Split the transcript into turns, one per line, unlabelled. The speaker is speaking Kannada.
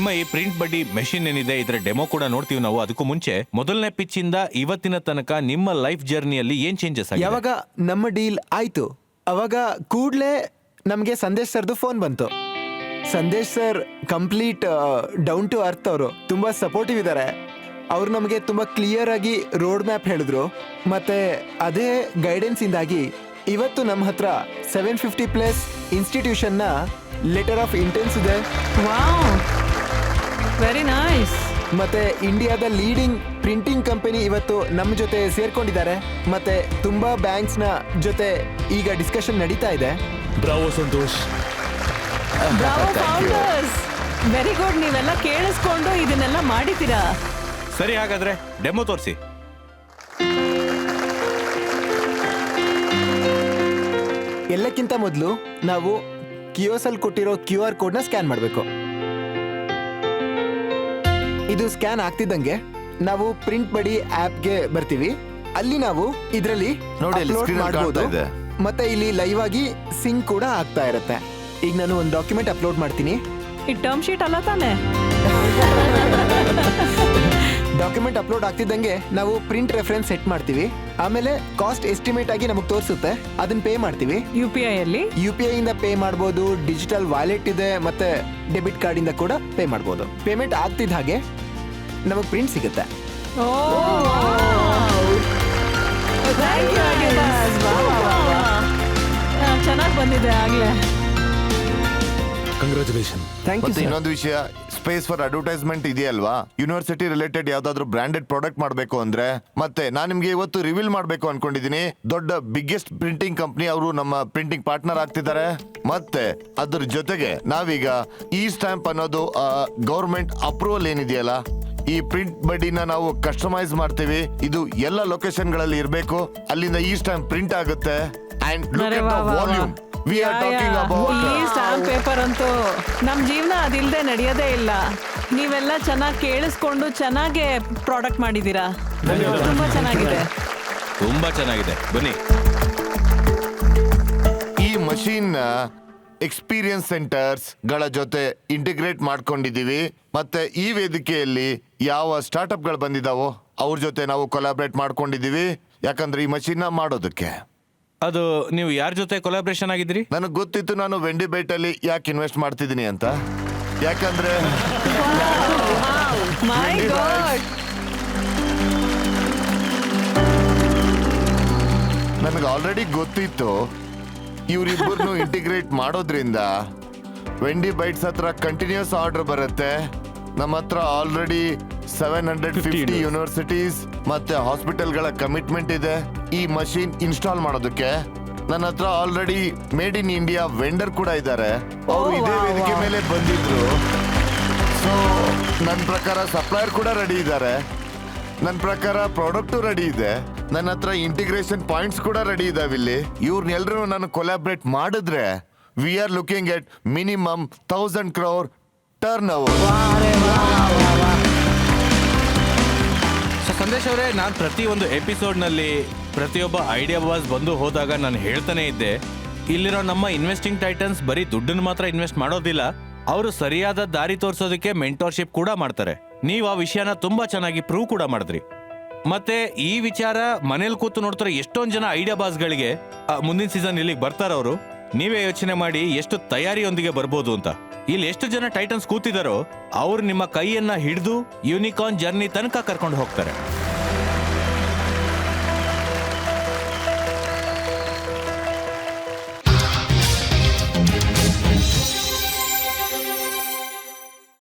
ನಿಮ್ಮ ಈ ಪ್ರಿಂಟ್ ಬಡ್ಡಿ ಮೆಷಿನ್ ಏನಿದೆ ಇದರ ಡೆಮೋ ಕೂಡ ನೋಡ್ತೀವಿ ನಾವು. ಅದಕ್ಕೂ ಮುಂಚೆ ಮೊದಲನೇ ಪಿಚ್ ಇಂದ ಇವತ್ತಿನ ತನಕ ನಿಮ್ಮ ಲೈಫ್ ಜರ್ನಿಯಲ್ಲಿ ಏನ್ ಚೇಂಜಸ್ ಆಗಿದೆ?
ಯಾವಾಗ ನಮ್ಮ ಡೀಲ್ ಆಯ್ತು ಅವಾಗ ಕೂಡ್ಲೇ ನಮಗೆ ಸಂದೇಶ್ ಸರ್ದು ಫೋನ್ ಬಂತು. Sandesh sir complete down to earth, ಅವರು ತುಂಬಾ ಸಪೋರ್ಟಿವ್ ಇದ್ದಾರೆ. ಅವ್ರು ನಮಗೆ ತುಂಬಾ ಕ್ಲಿಯರ್ ಆಗಿ ರೋಡ್ ಮ್ಯಾಪ್ ಹೇಳಿದ್ರು. ಮತ್ತೆ ಅದೇ ಗೈಡೆನ್ಸ್ ಇಂದಾಗಿ ಇವತ್ತು ನಮ್ಮ ಹತ್ರ 750+ ಇನ್ಸ್ಟಿಟ್ಯೂಷನ್ ನ ಲೆಟರ್ ಆಫ್ ಇಂಟೆನ್ಸ್ ಇದೆ.
Very nice.
ಮತ್ತೆ ಇಂಡಿಯಾದ ಲೀಡಿಂಗ್ ಪ್ರಿಂಟಿಂಗ್ ಕಂಪನಿ ಇವತ್ತು ನಮ್ಮ ಜೊತೆ ಸೇರ್ಕೊಂಡಿದ್ದಾರೆ. ಮತ್ತೆ ತುಂಬಾ ಬ್ಯಾಂಕ್ಸ್ ನ ಜೊತೆ ಈಗ ಡಿಸ್ಕಷನ್ ನಡೀತಾ ಇದೆ.
ಬ್ರಾವೋ ಸಂತೋಷ್.
Very good. ನೀವೆಲ್ಲ ಕೇಳಿಸ್ಕೊಂಡು ಇದನ್ನೆಲ್ಲ ಮಾಡಿದ್ದೀರಾ.
ಸರಿ, ಹಾಗಾದ್ರೆ ಡೆಮೋ ತೋರಿಸಿ.
ಎಲ್ಲಕ್ಕಿಂತ ಮೊದಲು ನಾವು ಕಿಯೋಸಲ್ ಕೊಟ್ಟಿರೋ QR ಕೋಡ್ನ ಸ್ಕ್ಯಾನ್ ಮಾಡಬೇಕು. ಇದು ಸ್ಕ್ಯಾನ್ ಆಗ್ತಿದ್ದಂಗೆ ನಾವು ಪ್ರಿಂಟ್ ಬಡಿ ಆಪ್ಗೆ ಬರ್ತೀವಿ. ಅಲ್ಲಿ ನಾವು ಇದರಲ್ಲಿ ಅಪ್ಲೋಡ್ ಮಾಡಬಹುದು. ಮತ್ತೆ ಇಲ್ಲಿ ಲೈವ್ ಆಗಿ ಸಿಂಕ್ ಕೂಡ ಆಗ್ತಾ ಇರುತ್ತೆ. ಈಗ ನಾನು ಒಂದು ಡಾಕ್ಯುಮೆಂಟ್ ಅಪ್ಲೋಡ್ ಮಾಡ್ತೀನಿ.
ಈ ಟರ್ಮ್ ಶೀಟ್ ಅಲ್ಲ ತಾನೆ?
ಡಾಕ್ಯುಮೆಂಟ್ ಅಪ್ಲೋಡ್ ಆಗ್ತಿದ್ದಂಗೆ ನಾವು ಪ್ರಿಂಟ್ ರೆಫರೆನ್ಸ್ ಸೆಟ್ ಮಾಡ್ತೀವಿ. ಆಮೇಲೆ ಕಾಸ್ಟ್ ಎಸ್ಟಿಮೇಟ್ ಆಗಿ ನಮಗೆ ತೋರಿಸುತ್ತೆ, ಅದನ್ನ ಪೇ ಮಾಡ್ತೀವಿ.
UPI ಅಲ್ಲಿ
UPI ಇಂದ ಪೇ ಮಾಡಬಹುದು. ಡಿಜಿಟಲ್ ವಾಲೆಟ್ ಇದೆ, ಮತ್ತೆ ಡೆಬಿಟ್ ಕಾರ್ಡ್ ಇಂದ ಕೂಡ ಪೇ ಮಾಡಬಹುದು. ಪೇಮೆಂಟ್ ಆಗ್ತಿದ್ದ ಹಾಗೆ ನಮಗೆ ಪ್ರಿಂಟ್ ಸಿಗುತ್ತೆ.
ಚೆನ್ನಾಗಿ ಬಂದಿದೆ ಆಗ್ಲೇ.
ಕಂಗ್ರಾಚುಲೇಷನ್.
Thank you.
ಮತ್ತೆ ಇನ್ನೊಂದು ವಿಷಯ, ಸ್ಪೇಸ್ ಫಾರ್ ಅಡ್ವರ್ಟೈಸ್ಮೆಂಟ್ ಇದೆಯಲ್ವಾ, ಯೂನಿವರ್ಸಿಟಿ ರಿಲೇಟೆಡ್ ಯಾವ್ದಾದ್ರು ಬ್ರಾಂಡೆಡ್ ಪ್ರಾಡಕ್ಟ್ ಮಾಡಬೇಕು ಅಂದ್ರೆ, ಮತ್ತೆ ನಾನು ನಿಮ್ಗೆ ಇವತ್ತು ರಿವೀಲ್ ಮಾಡಬೇಕು ಅನ್ಕೊಂಡಿದೀನಿ. ದೊಡ್ಡ ಬಿಗ್ಗೆಸ್ಟ್ ಪ್ರಿಂಟಿಂಗ್ ಕಂಪನಿ ಅವರು ನಮ್ಮ ಪ್ರಿಂಟಿಂಗ್ ಪಾರ್ಟ್ನರ್ ಆಗ್ತಿದ್ದಾರೆ. ಮತ್ತೆ ಅದ್ರ ಜೊತೆಗೆ ನಾವೀಗ ಈ ಸ್ಟ್ಯಾಂಪ್ ಅನ್ನೋದು ಗವರ್ಮೆಂಟ್ ಅಪ್ರೂವಲ್ ಏನಿದೆಯಲ್ಲ, ಈ ಪ್ರಿಂಟ್ ಬಡ್ಡಿನ ನಾವು ಕಸ್ಟಮೈಸ್ ಮಾಡ್ತೀವಿ. ಇದು ಎಲ್ಲ ಲೊಕೇಶನ್ ಗಳಲ್ಲಿ ಇರಬೇಕು. ಅಲ್ಲಿಂದ ಈ ಸ್ಟ್ಯಾಂಪ್ ಪ್ರಿಂಟ್ ಆಗುತ್ತೆ. And look at the volume. We are talking about
ಈ ಸ್ಟಾಂಪ್ ಪೇಪರ್ ಅಂತೂ ನಮ್ ಜೀವನ ಅದಿಲ್ದೆ ನಡೆಯೋದೇ ಇಲ್ಲ. ನೀವೆಲ್ಲ ಚೆನ್ನಾಗಿ ಕೇಳಿಸ್ಕೊಂಡು ಚೆನ್ನಾಗಿ ಪ್ರಾಡಕ್ಟ್ ಮಾಡಿದೀರಾ. ತುಂಬಾ ಚೆನ್ನಾಗಿದೆ.
ತುಂಬಾ ಚೆನ್ನಾಗಿದೆ. ಬನ್ನಿ.
ಈ ಮಷೀನ್ ಎಕ್ಸ್ಪೀರಿಯನ್ಸ್ ಸೆಂಟರ್ಸ್ ಗಳ ಜೊತೆ ಇಂಟಿಗ್ರೇಟ್ ಮಾಡ್ಕೊಂಡಿದೀವಿ. ಮತ್ತೆ ಈ ವೇದಿಕೆಯಲ್ಲಿ ಯಾವ ಸ್ಟಾರ್ಟ್ಅಪ್ ಗಳು ಬಂದಿದಾವೋ ಅವ್ರ ಜೊತೆ ನಾವು ಕೊಲಾಬ್ರೇಟ್ ಮಾಡ್ಕೊಂಡಿದೀವಿ. ಯಾಕಂದ್ರೆ ಈ ಮಷೀನ್ ಮಾಡೋದಕ್ಕೆ
ಅದು ನೀವು ಯಾರ ಜೊತೆ ಕೊಲಾಬ್ರೇಷನ್ ಆಗಿದ್ರಿ?
ನನಗೆ ಗೊತ್ತಿತ್ತು ನಾನು ವೆಂಡಿ ಬೈಟ್ ಅಲ್ಲಿ ಯಾಕೆ ಇನ್ವೆಸ್ಟ್ ಮಾಡ್ತಿದ್ದೀನಿ ಅಂತ. ಯಾಕಂದ್ರೆ
ಮೈ ಗಾಡ್,
ನನಗೆ ಆಲ್ರೆಡಿ ಗೊತ್ತಿತ್ತು ಇವರಿಬ್ಬರನ್ನು ಇಂಟಿಗ್ರೇಟ್ ಮಾಡೋದ್ರಿಂದ ವೆಂಡಿ ಬೈಟ್ಸ್ ಹತ್ರ ಕಂಟಿನ್ಯೂಸ್ ಆರ್ಡರ್ ಬರುತ್ತೆ. ನಮ್ಮ ಹತ್ರ ಆಲ್ರೆಡಿ 750 ಯೂನಿವರ್ಸಿಟೀಸ್ ಮತ್ತೆ ಹಾಸ್ಪಿಟಲ್ಗಳ ಕಮಿಟ್ಮೆಂಟ್ ಇದೆ ಈ ಮಷೀನ್ ಇನ್ಸ್ಟಾಲ್ ಮಾಡೋದಕ್ಕೆ. ನನ್ನ ಹತ್ರ already made in India vendor ಕೂಡ ಇದ್ದಾರೆ. ಅವರು ಇದೇ ವೇದಿಕೆ ಮೇಲೆ ಬಂದಿದ್ರು. ಸೊ ನನ್ನ ಪ್ರಕಾರ ಸಪ್ಲೈಯರ್ ಕೂಡ ರೆಡಿ ಇದ್ದಾರೆ. ನನ್ನ ಪ್ರಕಾರ ಪ್ರಾಡಕ್ಟು ರೆಡಿ ಇದೆ. ನನ್ನ ಹತ್ರ ಇಂಟಿಗ್ರೇಷನ್ ಪಾಯಿಂಟ್ಸ್ ಕೂಡ ರೆಡಿ ಇದಾವೆ. ಇಲ್ಲಿ ಇವ್ರನ್ನೆಲ್ಲರೂ ನಾನು ಕೊಲಾಬ್ರೇಟ್ ಮಾಡಿದ್ರೆ we are looking at minimum 1000 crore turn over.
Sandesh ಅವರೇ, ನಾನು ಪ್ರತಿಯೊಂದು ಎಪಿಸೋಡ್ನಲ್ಲಿ ಪ್ರತಿಯೊಬ್ಬ ಐಡಿಯಾ ಬಾಸ್ ಬಂದು ಹೋದಾಗ ನಾನು ಹೇಳ್ತಾನೆ ಇದ್ದೆ, ಇಲ್ಲಿರೋ ನಮ್ಮ ಇನ್ವೆಸ್ಟಿಂಗ್ ಟೈಟನ್ಸ್ ಬರೀ ದುಡ್ಡನ್ನು ಮಾತ್ರ ಇನ್ವೆಸ್ಟ್ ಮಾಡೋದಿಲ್ಲ, ಅವರು ಸರಿಯಾದ ದಾರಿ ತೋರಿಸೋದಕ್ಕೆ ಮೆಂಟೋರ್ಶಿಪ್ ಕೂಡ ಮಾಡ್ತಾರೆ. ನೀವು ಆ ವಿಷಯನ ತುಂಬಾ ಚೆನ್ನಾಗಿ ಪ್ರೂವ್ ಕೂಡ ಮಾಡಿದ್ರಿ. ಮತ್ತೆ ಈ ವಿಚಾರ ಮನೇಲಿ ಕೂತು ನೋಡ್ತಾರೆ ಎಷ್ಟೊಂದು ಜನ ಐಡಿಯಾ ಬಾಸ್ಗಳಿಗೆ ಮುಂದಿನ ಸೀಸನ್ ಇಲ್ಲಿಗೆ ಬರ್ತಾರವರು. ನೀವೇ ಯೋಚನೆ ಮಾಡಿ ಎಷ್ಟು ತಯಾರಿಯೊಂದಿಗೆ ಬರ್ಬೋದು ಅಂತ. ಇಲ್ಲಿ ಎಷ್ಟು ಜನ ಟೈಟನ್ಸ್ ಕೂತಿದಾರೋ ಅವ್ರು ನಿಮ್ಮ ಕೈಯನ್ನ ಹಿಡಿದು ಯೂನಿಕಾರ್ನ್ ಜರ್ನಿ ತನಕ ಕರ್ಕೊಂಡು ಹೋಗ್ತಾರೆ.